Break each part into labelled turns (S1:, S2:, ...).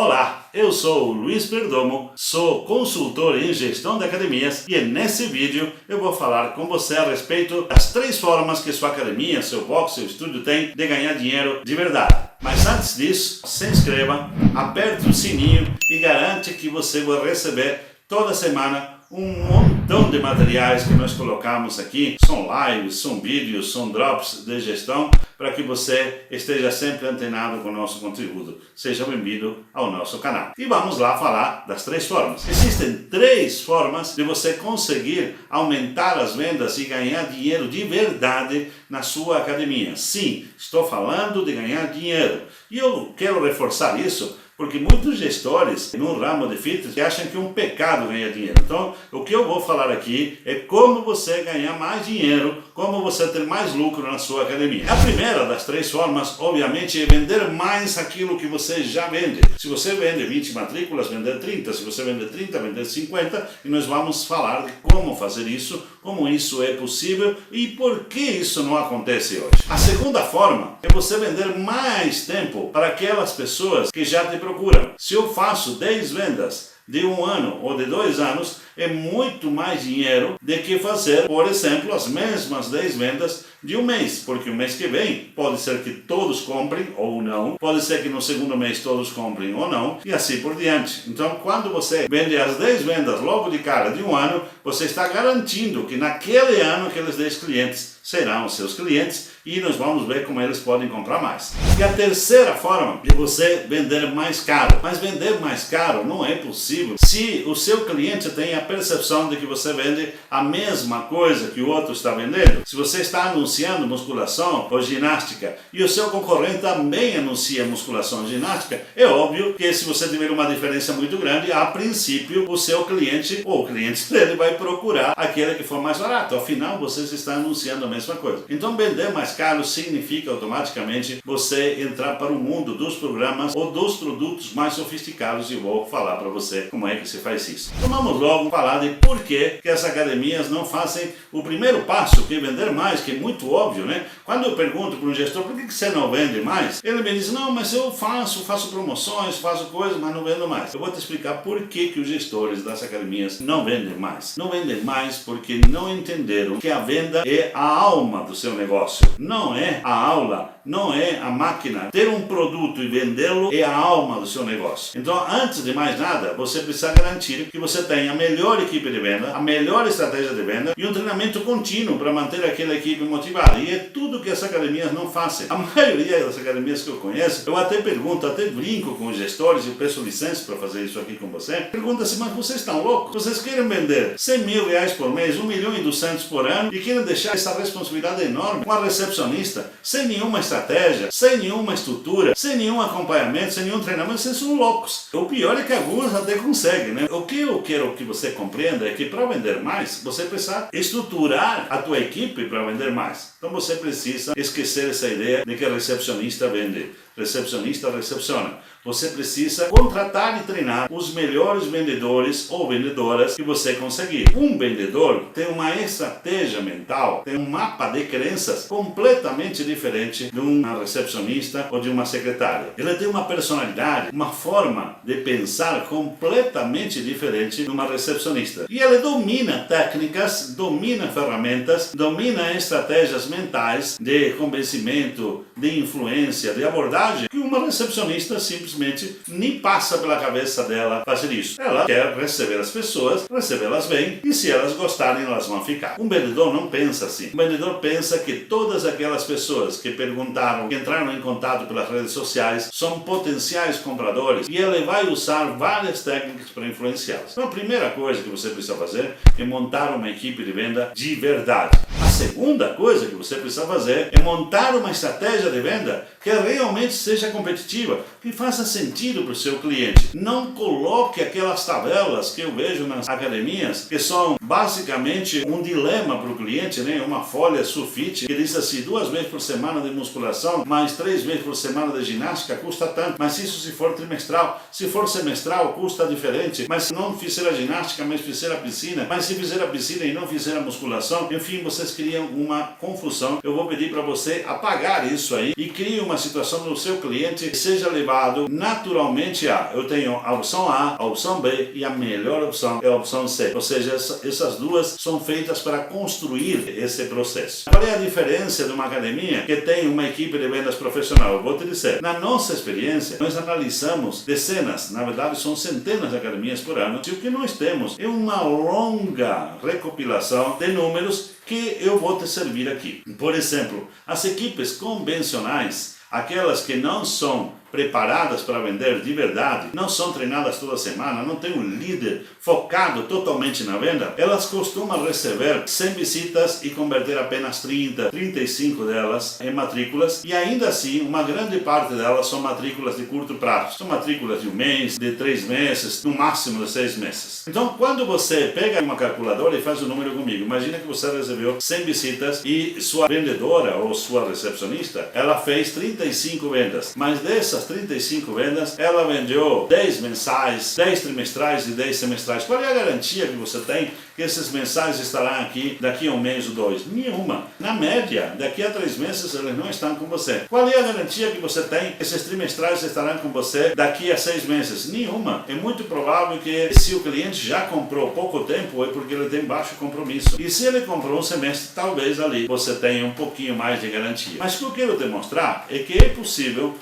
S1: Olá, eu sou o Luiz Perdomo, sou consultor em gestão de academias e nesse vídeo eu vou falar com você a respeito das 3 formas que sua academia, seu box, seu estúdio tem de ganhar dinheiro de verdade. Mas antes disso, se inscreva, aperte o sininho e garante que você vai receber toda semana um montão de materiais que nós colocamos aqui. São lives, são vídeos, são drops de gestão para que você esteja sempre antenado com o nosso conteúdo. Seja bem-vindo ao nosso canal. E vamos lá falar das 3 formas. Existem 3 formas de você conseguir aumentar as vendas e ganhar dinheiro de verdade na sua academia. Sim, estou falando de ganhar dinheiro. E eu quero reforçar isso porque muitos gestores no ramo de fitness acham que é um pecado ganhar dinheiro. Então, o que eu vou falar aqui é como você ganhar mais dinheiro, como você ter mais lucro na sua academia. A primeira das 3 formas, obviamente, é vender mais aquilo que você já vende. Se você vende 20 matrículas, vender 30. Se você vende 30, vender 50. E nós vamos falar de como fazer isso, como isso é possível e por que isso não acontece hoje. A segunda forma é você vender mais tempo para aquelas pessoas que já te procuram. Se eu faço 10 vendas de 1 ano ou de 2 anos, é muito mais dinheiro do que fazer, por exemplo, as mesmas 10 vendas de 1 mês, porque o mês que vem pode ser que todos comprem ou não, pode ser que no segundo mês todos comprem ou não, e assim por diante. Então, quando você vende as 10 vendas logo de cara de 1 ano, você está garantindo que naquele ano aqueles 10 clientes serão os seus clientes e nós vamos ver como eles podem comprar mais. E a terceira forma é você vender mais caro. Mas vender mais caro não é possível se o seu cliente tem a percepção de que você vende a mesma coisa que o outro está vendendo. Se você está anunciando musculação ou ginástica e o seu concorrente também anuncia musculação ou ginástica, é óbvio que se você tiver uma diferença muito grande, a princípio o seu cliente ou o cliente dele vai procurar aquele que for mais barato. Afinal, vocês estão anunciando a mesma coisa. Então, vender mais caro significa automaticamente você entrar para o mundo dos programas ou dos produtos mais sofisticados, e vou falar para você como é que se faz isso. Então vamos logo falar de por que as academias não fazem o primeiro passo, que é vender mais, que é muito óbvio, né? Quando eu pergunto para um gestor, por que você não vende mais? Ele me diz, não, mas eu faço promoções, faço coisas, mas não vendo mais. Eu vou te explicar por que os gestores das academias não vendem mais. Não vendem mais porque não entenderam que a venda é a alma do seu negócio. Não é a aula, não é a máquina. Ter um produto e vendê-lo é a alma do seu negócio. Então, antes de mais nada, você precisa garantir que você tenha a melhor equipe de venda, a melhor estratégia de venda e um treinamento contínuo para manter aquela equipe motivada. E é tudo que as academias não fazem. A maioria das academias que eu conheço, eu até pergunto, até brinco com os gestores, eu peço licença para fazer isso aqui com você. Pergunta assim, mas vocês estão loucos? Vocês querem vender 100 mil reais por mês, 1.200.000 por ano e querem deixar essa responsabilidade enorme com a recepcionista, sem nenhuma estratégia, sem nenhuma estrutura, sem nenhum acompanhamento, sem nenhum treinamento? Vocês são loucos. O pior é que alguns até conseguem, né? O que eu quero que você compreenda é que para vender mais, você precisa estruturar a tua equipe para vender mais. Então você precisa esquecer essa ideia de que a recepcionista vende. Recepcionista recepciona. Você precisa contratar e treinar os melhores vendedores ou vendedoras que você conseguir. Um vendedor tem uma estratégia mental, tem um mapa de crenças completamente diferente de uma recepcionista ou de uma secretária. Ele tem uma personalidade, uma forma de pensar completamente diferente de uma recepcionista. E ele domina técnicas, domina ferramentas, domina estratégias mentais de convencimento, de influência, de abordagem, que uma recepcionista simplesmente nem passa pela cabeça dela fazer isso. Ela quer receber as pessoas, recebê-las bem, e se elas gostarem, elas vão ficar. Um vendedor não pensa assim. Um vendedor pensa que todas aquelas pessoas que perguntaram, que entraram em contato pelas redes sociais, são potenciais compradores, e ele vai usar várias técnicas para influenciá-las. Então a primeira coisa que você precisa fazer é montar uma equipe de venda de verdade. A segunda coisa que você precisa fazer é montar uma estratégia de venda que realmente seja competitiva, que faça sentido para o seu cliente. Não coloque aquelas tabelas que eu vejo nas academias, que são basicamente um dilema para o cliente, né? Uma folha sulfite que diz assim, 2 vezes por semana de musculação, mais 3 vezes por semana de ginástica, custa tanto. Mas isso se for trimestral, se for semestral, custa diferente. Mas se não fizer a ginástica, mas fizer a piscina, mas se fizer a piscina e não fizer a musculação, enfim, vocês criam uma confusão. Eu vou pedir para você apagar isso aí e crie uma situação no seu cliente que seja levado lado, naturalmente eu tenho a opção A, a opção B e a melhor opção é a opção C. Ou seja, essas duas são feitas para construir esse processo. Qual é a diferença de uma academia que tem uma equipe de vendas profissional? Eu vou te dizer, na nossa experiência, nós analisamos dezenas, na verdade são centenas de academias por ano, e o que nós temos é uma longa recopilação de números que eu vou te servir aqui. Por exemplo, as equipes convencionais, aquelas que não são preparadas para vender de verdade, não são treinadas toda semana, não tem um líder focado totalmente na venda, elas costumam receber 100 visitas e converter apenas 30, 35 delas em matrículas, e ainda assim uma grande parte delas são matrículas de curto prazo, são matrículas de um mês, de 3 meses, no máximo de 6 meses. Então, quando você pega uma calculadora e faz o número comigo, imagina que você recebeu 100 visitas e sua vendedora ou sua recepcionista, ela fez 35 vendas, mas dessas 35 vendas, ela vendeu 10 mensais, 10 trimestrais e 10 semestrais. Qual é a garantia que você tem que esses mensais estarão aqui daqui a um mês ou dois? Nenhuma. Na média, daqui a 3 meses eles não estão com você. Qual é a garantia que você tem que esses trimestrais estarão com você daqui a 6 meses? Nenhuma. É muito provável que se o cliente já comprou pouco tempo, é porque ele tem baixo compromisso. E se ele comprou um semestre, talvez ali você tenha um pouquinho mais de garantia. Mas o que eu quero te mostrar é que é possível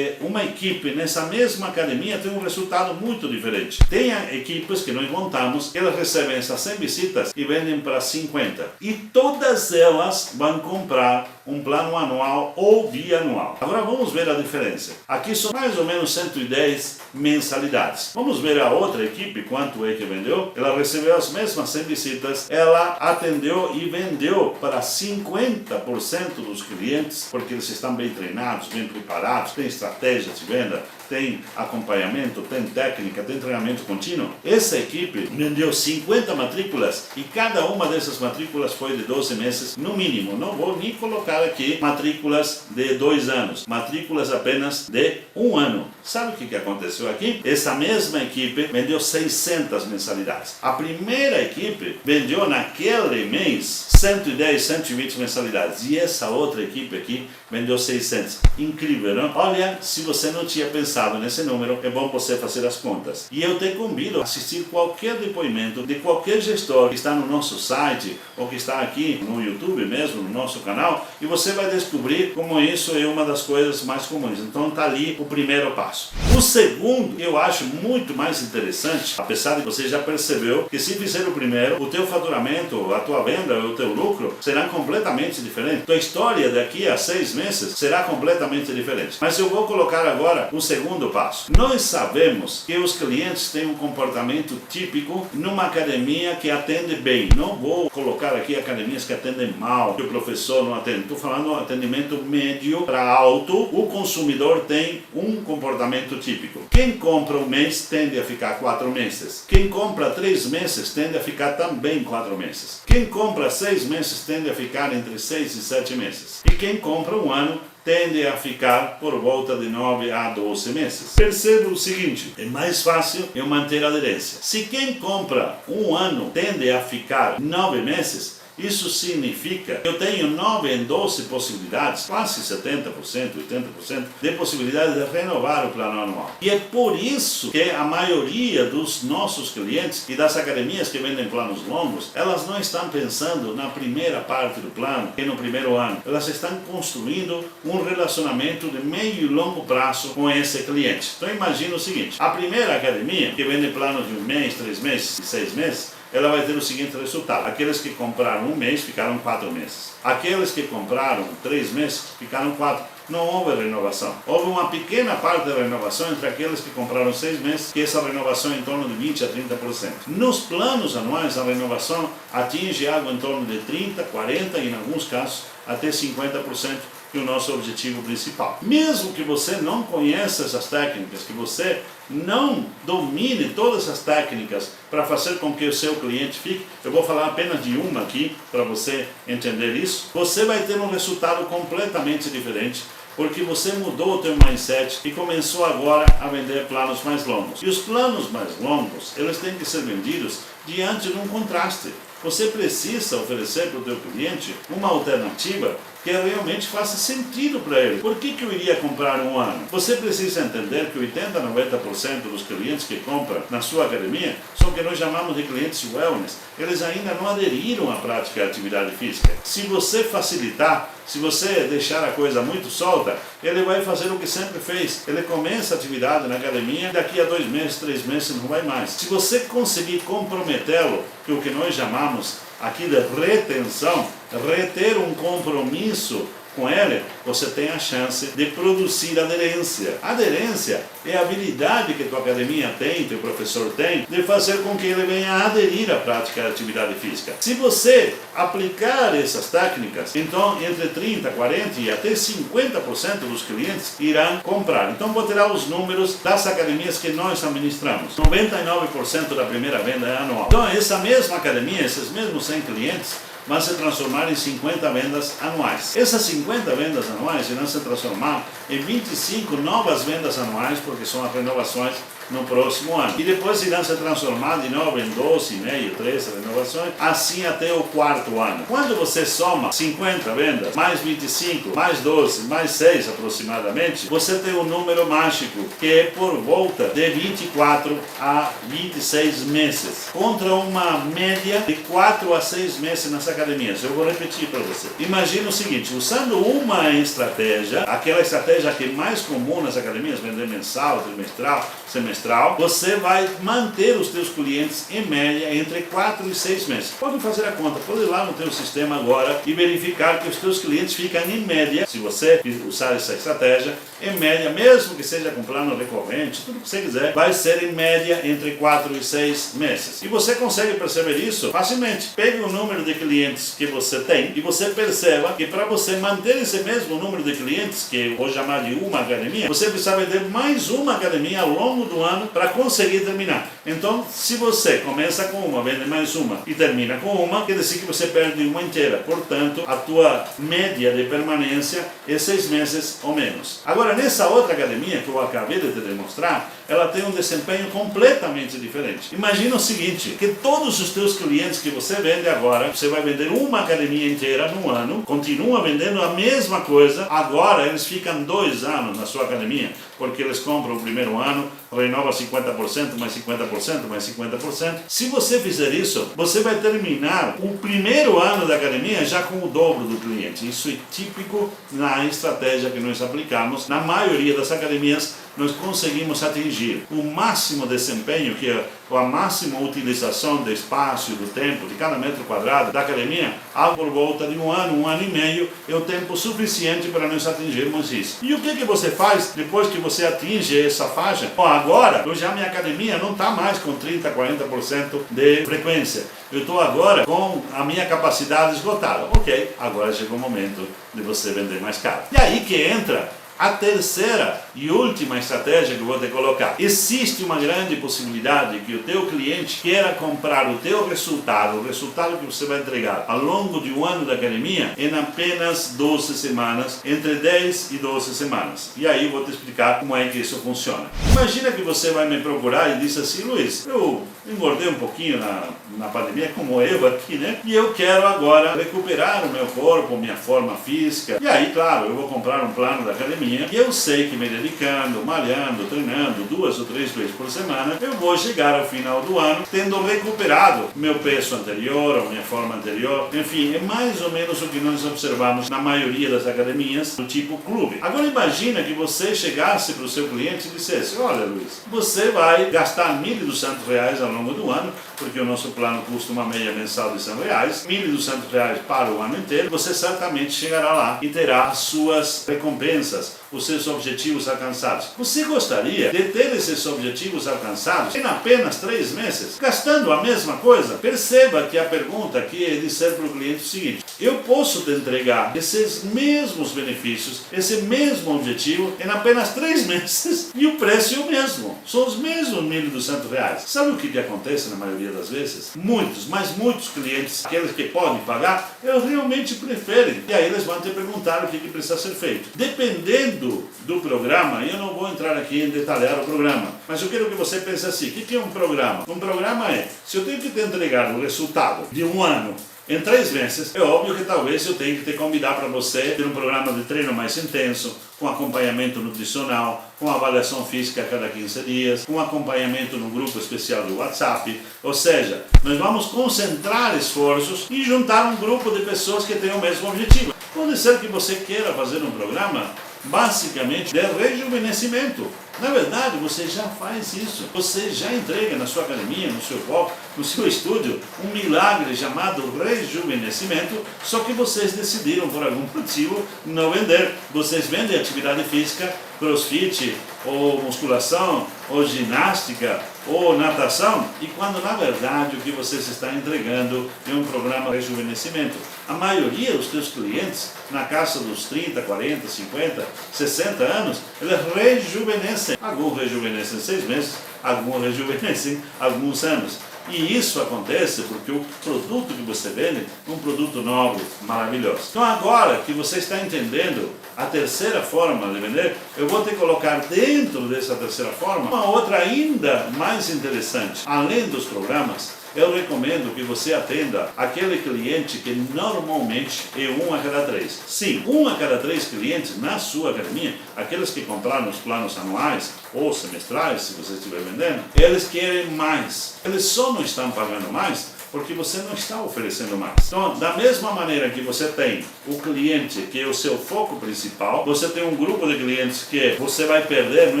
S1: uma equipe nessa mesma academia tem um resultado muito diferente. Tem equipes que nós montamos, elas recebem essas 100 visitas e vendem para 50. E todas elas vão comprar um plano anual ou bianual. Agora vamos ver a diferença. Aqui são mais ou menos 110 mensalidades. Vamos ver a outra equipe, quanto é que vendeu. Ela recebeu as mesmas 100 visitas, ela atendeu e vendeu para 50% dos clientes, porque eles estão bem treinados, bem preparados, tem estratégias de venda, tem acompanhamento, tem técnica, tem treinamento contínuo. Essa equipe vendeu 50 matrículas e cada uma dessas matrículas foi de 12 meses no mínimo. Não vou nem colocar aqui matrículas de 2 anos, matrículas apenas de 1 ano. Sabe o que aconteceu aqui? Essa mesma equipe vendeu 600 mensalidades. A primeira equipe vendeu naquele mês 110, 120 mensalidades e essa outra equipe aqui vendeu 600. Incrível, não? Olha, se você não tinha pensado nesse número, é bom você fazer as contas. E eu te convido a assistir qualquer depoimento de qualquer gestor que está no nosso site ou que está aqui no YouTube mesmo, no nosso canal, e você vai descobrir como isso é uma das coisas mais comuns. Então está ali o primeiro passo. O segundo, eu acho muito mais interessante, apesar de você já percebeu que se fizer o primeiro, o teu faturamento, a tua venda, o teu lucro será completamente diferente. Tua história daqui a 6 meses será completamente diferente. Mas eu vou colocar agora o segundo passo. Nós sabemos que os clientes têm um comportamento típico numa academia que atende bem. Não vou colocar aqui academias que atendem mal, que o professor não atende. Estou falando atendimento médio para alto. O consumidor tem um comportamento típico. Quem compra um mês tende a ficar 4 meses. Quem compra 3 meses tende a ficar também 4 meses. Quem compra 6 meses tende a ficar entre 6 e 7 meses. E quem compra um ano tende a ficar por volta de 9 a 12 meses. Perceba o seguinte, é mais fácil eu manter a aderência. Se quem compra um ano tende a ficar 9 meses, isso significa que eu tenho 9 em 12 possibilidades, quase 70%, 80% de possibilidade de renovar o plano anual. E é por isso que a maioria dos nossos clientes e das academias que vendem planos longos, elas não estão pensando na primeira parte do plano e no primeiro ano. Elas estão construindo um relacionamento de meio e longo prazo com esse cliente. Então imagina o seguinte, a primeira academia que vende planos de 1 mês, 3 meses e 6 meses, ela vai ter o seguinte resultado. Aqueles que compraram 1 mês ficaram 4 meses. Aqueles que compraram 3 meses ficaram 4. Não houve renovação. Houve uma pequena parte da renovação entre aqueles que compraram 6 meses, que essa renovação é em torno de 20 a 30%. Nos planos anuais, a renovação atinge algo em torno de 30, 40 e, em alguns casos, até 50%. Que é o nosso objetivo principal. Mesmo que você não conheça essas técnicas, que você não domine todas as técnicas para fazer com que o seu cliente fique, eu vou falar apenas de uma aqui para você entender isso, você vai ter um resultado completamente diferente, porque você mudou o teu mindset e começou agora a vender planos mais longos. E os planos mais longos, eles têm que ser vendidos diante de um contraste. Você precisa oferecer para o teu cliente uma alternativa que realmente faça sentido para ele. Por que eu iria comprar um ano? Você precisa entender que 80 a 90% dos clientes que compram na sua academia são o que nós chamamos de clientes wellness. Eles ainda não aderiram à prática de atividade física. Se você facilitar, se você deixar a coisa muito solta, ele vai fazer o que sempre fez. Ele começa a atividade na academia, daqui a 2 meses, 3 meses não vai mais. Se você conseguir comprometê-lo, que é o que nós chamamos aqui de retenção, reter um compromisso com ele, você tem a chance de produzir aderência. Aderência é a habilidade que tua academia tem, teu professor tem, de fazer com que ele venha a aderir à prática da atividade física. Se você aplicar essas técnicas, então entre 30%, 40% e até 50% dos clientes irão comprar. Então vou tirar os números das academias que nós administramos. 99% da primeira venda é anual. Então essa mesma academia, esses mesmos 100 clientes, vão se transformar em 50 vendas anuais. Essas 50 vendas anuais irão se transformar em 25 novas vendas anuais, porque são as renovações no próximo ano. E depois irão se transformar de novo em 12,5, 13 renovações, assim até o 4º ano. Quando você soma 50 vendas, mais 25, mais 12, mais 6 aproximadamente, você tem um número mágico, que é por volta de 24 a 26 meses, contra uma média de 4 a 6 meses nas academias. Eu vou repetir para você. Imagina o seguinte, usando uma estratégia, aquela estratégia que é mais comum nas academias, vender mensal, trimestral, semestral, você vai manter os teus clientes em média entre 4 e 6 meses. Pode fazer a conta, pode ir lá no teu sistema agora e verificar que os teus clientes ficam em média, se você usar essa estratégia, em média, mesmo que seja com plano recorrente, tudo que você quiser, vai ser em média entre 4 e 6 meses. E você consegue perceber isso facilmente. Pegue o número de clientes que você tem e você perceba que para você manter esse mesmo número de clientes, que eu vou chamar de uma academia, você precisa vender mais uma academia ao longo do ano para conseguir terminar. Então, se você começa com uma, vende mais uma e termina com uma, quer dizer que você perde uma inteira. Portanto, a tua média de permanência é 6 meses ou menos. Agora, nessa outra academia que eu acabei de te demonstrar, ela tem um desempenho completamente diferente. Imagina o seguinte, que todos os teus clientes que você vende agora, você vai vender uma academia inteira no ano, continua vendendo a mesma coisa, agora eles ficam 2 anos na sua academia, porque eles compram o primeiro ano, renova 50%, mais 50%, mais 50%. Se você fizer isso, você vai terminar o primeiro ano da academia já com o dobro do cliente. Isso é típico na estratégia que nós aplicamos. Na maioria das academias, nós conseguimos atingir o máximo desempenho, que é a máxima utilização do espaço e do tempo de cada metro quadrado da academia, algo por volta de um ano e meio, é o tempo suficiente para nós atingirmos isso. E o que você faz depois que você atinge essa faixa? Bom, agora, já minha academia não está mais com 30%, 40% de frequência. Eu estou agora com a minha capacidade esgotada. Ok, agora chegou o momento de você vender mais caro. E aí que entra a terceira e última estratégia que eu vou te colocar. Existe uma grande possibilidade que o teu cliente queira comprar o teu resultado, o resultado que você vai entregar ao longo de um ano da academia, em apenas 12 semanas, entre 10 e 12 semanas. E aí eu vou te explicar como é que isso funciona. Imagina que você vai me procurar e diz assim, Luiz, eu engordei um pouquinho na pandemia, como eu aqui, né? E eu quero agora recuperar o meu corpo, minha forma física. E aí, claro, eu vou comprar um plano da academia, e eu sei que me dedicando, malhando, treinando 2 ou 3 vezes por semana, eu vou chegar ao final do ano tendo recuperado meu peso anterior, ou minha forma anterior. Enfim, é mais ou menos o que nós observamos na maioria das academias do tipo clube. Agora imagina que você chegasse para o seu cliente e dissesse, olha Luiz, você vai gastar R$1.200 ao longo do ano, porque o nosso plano custa uma média mensal de R$100, R$1.200 para o ano inteiro, você certamente chegará lá e terá as suas recompensas, os seus objetivos alcançados. Você gostaria de ter esses objetivos alcançados em apenas 3 meses, gastando a mesma coisa? Perceba que a pergunta aqui é de ser para o cliente o seguinte, eu posso te entregar esses mesmos benefícios, esse mesmo objetivo em apenas 3 meses e o preço é o mesmo, são os mesmos R$1.200. Sabe o que acontece na maioria das vezes? Muitos, mas muitos clientes, aqueles que podem pagar, eles realmente preferem. E aí eles vão te perguntar o que precisa ser feito. Dependendo dentro do programa, eu não vou entrar aqui em detalhar o programa, mas eu quero que você pense assim, o que é um programa? Um programa é, se eu tenho que te entregar o resultado de um ano em 3 meses, é óbvio que talvez eu tenha que te convidar para você ter um programa de treino mais intenso, com acompanhamento nutricional, com avaliação física a cada 15 dias, com acompanhamento no grupo especial do WhatsApp. Ou seja, nós vamos concentrar esforços e juntar um grupo de pessoas que têm o mesmo objetivo. Pode ser que você queira fazer um programa basicamente de rejuvenescimento. Na verdade, você já faz isso. Você já entrega na sua academia, no seu foco, no seu estúdio, um milagre chamado rejuvenescimento, só que vocês decidiram, por algum motivo, não vender. Vocês vendem atividade física, crossfit, ou musculação, ou ginástica, ou natação, e quando na verdade o que vocês estão entregando é um programa de rejuvenescimento. A maioria dos seus clientes, na casa dos 30, 40, 50, 60 anos, eles rejuvenescem. Alguns rejuvenescem 6 meses, alguns rejuvenescem alguns anos. E isso acontece porque o produto que você vende é um produto nobre, maravilhoso. Então agora que você está entendendo a terceira forma de vender, eu vou te colocar dentro dessa terceira forma uma outra ainda mais interessante. Além dos programas, eu recomendo que você atenda aquele cliente que normalmente é 1 a cada 3. Sim, 1 a cada 3 clientes na sua academia, aqueles que compraram os planos anuais ou semestrais, se você estiver vendendo, eles querem mais. Eles só não estão pagando mais porque você não está oferecendo mais. Então, da mesma maneira que você tem o cliente que é o seu foco principal, você tem um grupo de clientes que você vai perder, não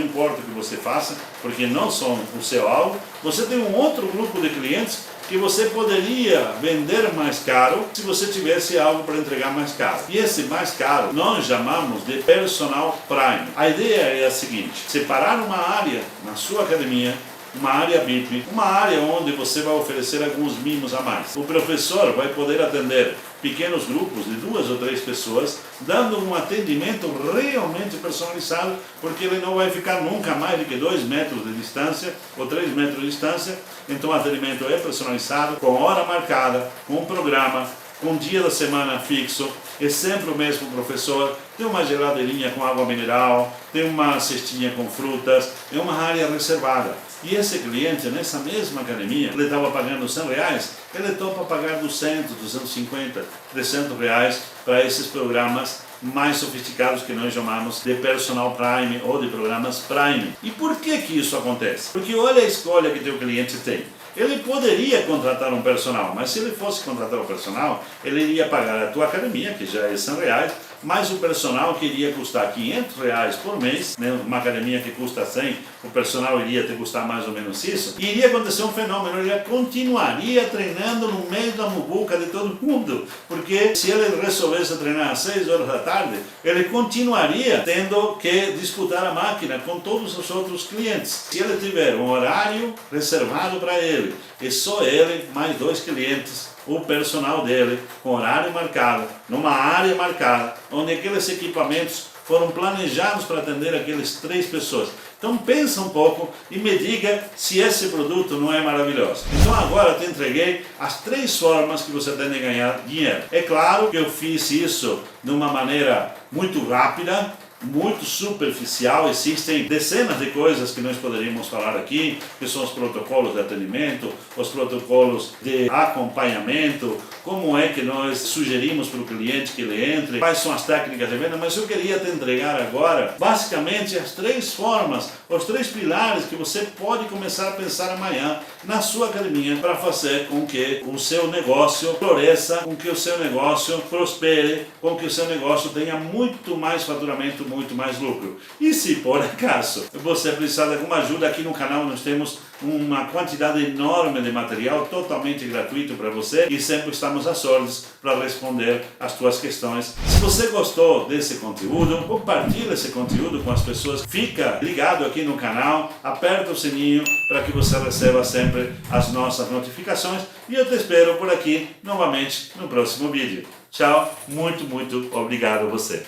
S1: importa o que você faça, porque não são o seu alvo. Você tem um outro grupo de clientes que você poderia vender mais caro se você tivesse algo para entregar mais caro. E esse mais caro nós chamamos de personal prime. A ideia é a seguinte: separar uma área na sua academia, uma área VIP, uma área onde você vai oferecer alguns mimos a mais. O professor vai poder atender pequenos grupos de 2 ou 3 pessoas, dando um atendimento realmente personalizado, porque ele não vai ficar nunca mais de que 2 metros de distância ou 3 metros de distância. Então o atendimento é personalizado, com hora marcada, com um programa, com dia da semana fixo, é sempre o mesmo professor, tem uma geladeirinha com água mineral, tem uma cestinha com frutas, é uma área reservada. E esse cliente, nessa mesma academia, ele estava pagando R$100, ele topa pagar 200, 250, 300 reais para esses programas mais sofisticados que nós chamamos de personal prime ou de programas prime. E por que isso acontece? Porque olha a escolha que teu cliente tem. Ele poderia contratar um personal, mas se ele fosse contratar um personal, ele iria pagar a tua academia, que já é R$100, mais o personal que iria custar R$500 por mês, né? Uma academia que custa 100, o personal iria te custar mais ou menos isso, e iria acontecer um fenômeno, ele continuaria treinando no meio da muvuca de todo mundo, porque se ele resolvesse treinar às 6 horas da tarde, ele continuaria tendo que disputar a máquina com todos os outros clientes. Se ele tiver um horário reservado para ele, e só ele mais 2 clientes, o personal dele, com horário marcado, numa área marcada, onde aqueles equipamentos foram planejados para atender aquelas 3 pessoas. Então pensa um pouco e me diga se esse produto não é maravilhoso. Então agora eu te entreguei as 3 formas que você tem de ganhar dinheiro. É claro que eu fiz isso de uma maneira muito rápida, muito superficial. Existem dezenas de coisas que nós poderíamos falar aqui, que são os protocolos de atendimento, os protocolos de acompanhamento, como é que nós sugerimos para o cliente que ele entre, quais são as técnicas de venda, mas eu queria te entregar agora basicamente as 3 formas, os 3 pilares que você pode começar a pensar amanhã na sua academia para fazer com que o seu negócio floresça, com que o seu negócio prospere, com que o seu negócio tenha muito mais faturamento, muito mais lucro. E se por acaso você precisar de alguma ajuda, aqui no canal nós temos uma quantidade enorme de material totalmente gratuito para você e sempre estamos às ordens para responder as tuas questões. Se você gostou desse conteúdo, compartilhe esse conteúdo com as pessoas. Fica ligado aqui no canal, aperta o sininho para que você receba sempre as nossas notificações e eu te espero por aqui novamente no próximo vídeo. Tchau, muito obrigado a você.